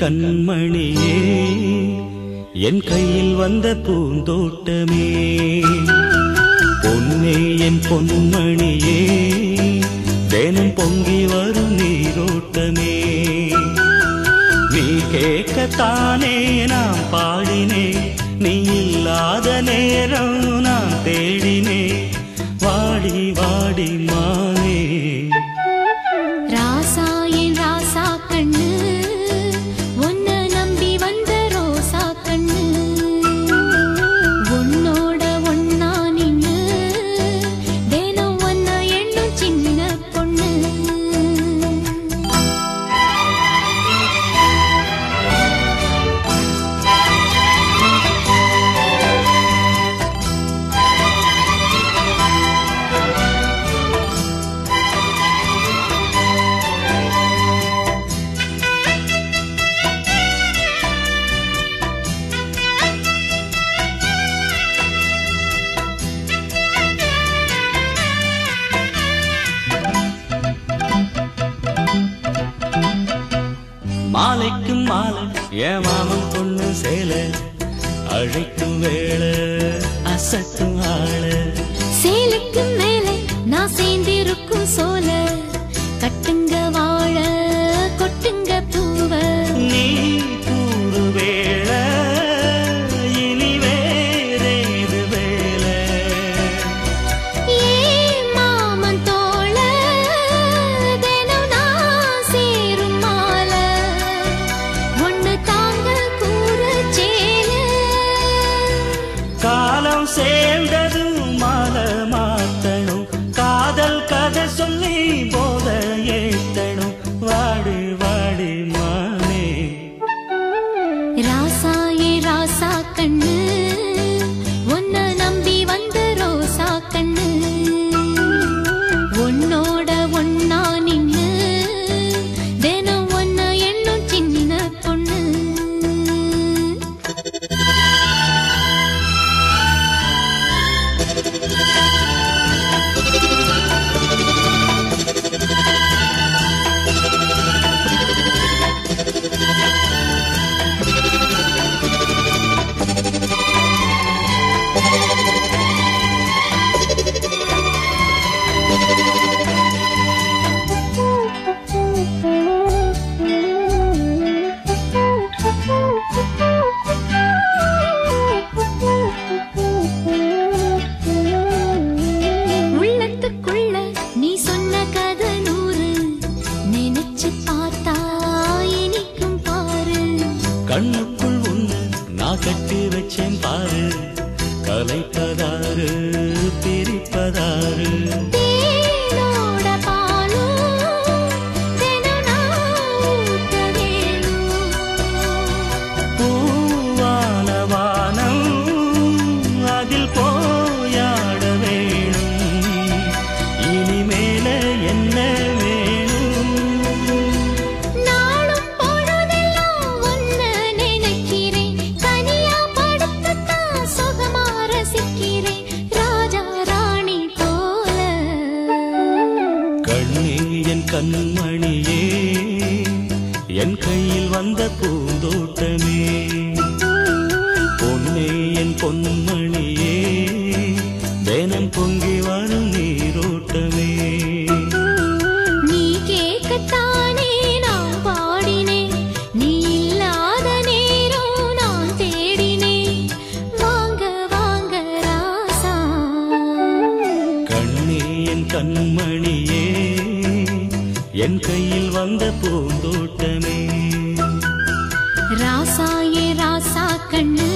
கண்மணியே என் கையில் வந்த பூந்தோட்டமே பொன்னே என் பொன்மணியே தினம் பொங்கி வரும் நீரோட்டமே நீ கேட்கத்தானே நான் பாடினே நீ இல்லாத நேரம் நான் தேடினே வாடி வாடி மானே ராசா என் ராசா கண்ணு உன்னை நம்பி வந்த ரோசா கண்ணு உன்னோட ஒன்னா நின்னு தினம் ஒன்ன எண்ணும் சின்ன பொண்ணு மாலைக்கும் மாலை என் மாமன் பொண்ணு சேலை அழைக்கும் வேளை அசத்தும் ஆள சேலுக்கு மேலே நான் சேர்ந்திருக்கும் சோல கட்டுங்க வாழ கொட்டுங்க பூவ நீ கூறு வேளை இனி வேறேது வேலை ஏ மாமன் தோள தினம் நான் சேரும் மால ஒண்ணு தாங்க கூற சேல காலம் சேர்ந்ததும் மாலை மாத்தணும் காதல் கதை சொல்லி போத ஏத்தணும் வாடி வாடி மானே ராசா ஏ ராசா கண்ணு உன்னை நம்பி வந்த ரோசா கண்ணு உன்னோட ஒன்னா நின்னு தினம் ஒன்ன எண்ணும் சின்ன பொண்ணு உள்ளத்துக்குள்ள நீ சொன்ன கதை நூறு நினைச்சு பார்த்தா இனிக்கும் பாரு கண்ணுக்குள் ஒண்ணு நான் கட்டி வச்சேன் பாரு கலைப்பதாரு பிரிப்பதாரு தேனோட பாலும் தினம் நான் ஊத்த வேணும் பூவான வானம் அதில் போயாட வேணும் இனிமேல என்ன வேணும் நாளும் பொழுதெல்லாம் ஒன்ன நினைக்கிறேன் கனியா படுத்துத்தான் சுகமா ரசிக்கிறேன் ராஜா ராணி போல கண்ணே என் கண்மணியே என் கையில் வந்த பூந்தோட்டமே பொன்னே என் பொன்மணியே தினம் பொங்கி வரும் நீரோட்டமே நீ கேட்கத்தானே நான் பாடினேன் நீ இல்லாத நேரம் நான் தேடினேன் வாங்க வாங்க ராசா கண்ணே என் கண்மணியே என் கையில் வந்த பூந்தோட்டமே ராசா ஏ ராசா கண்ணு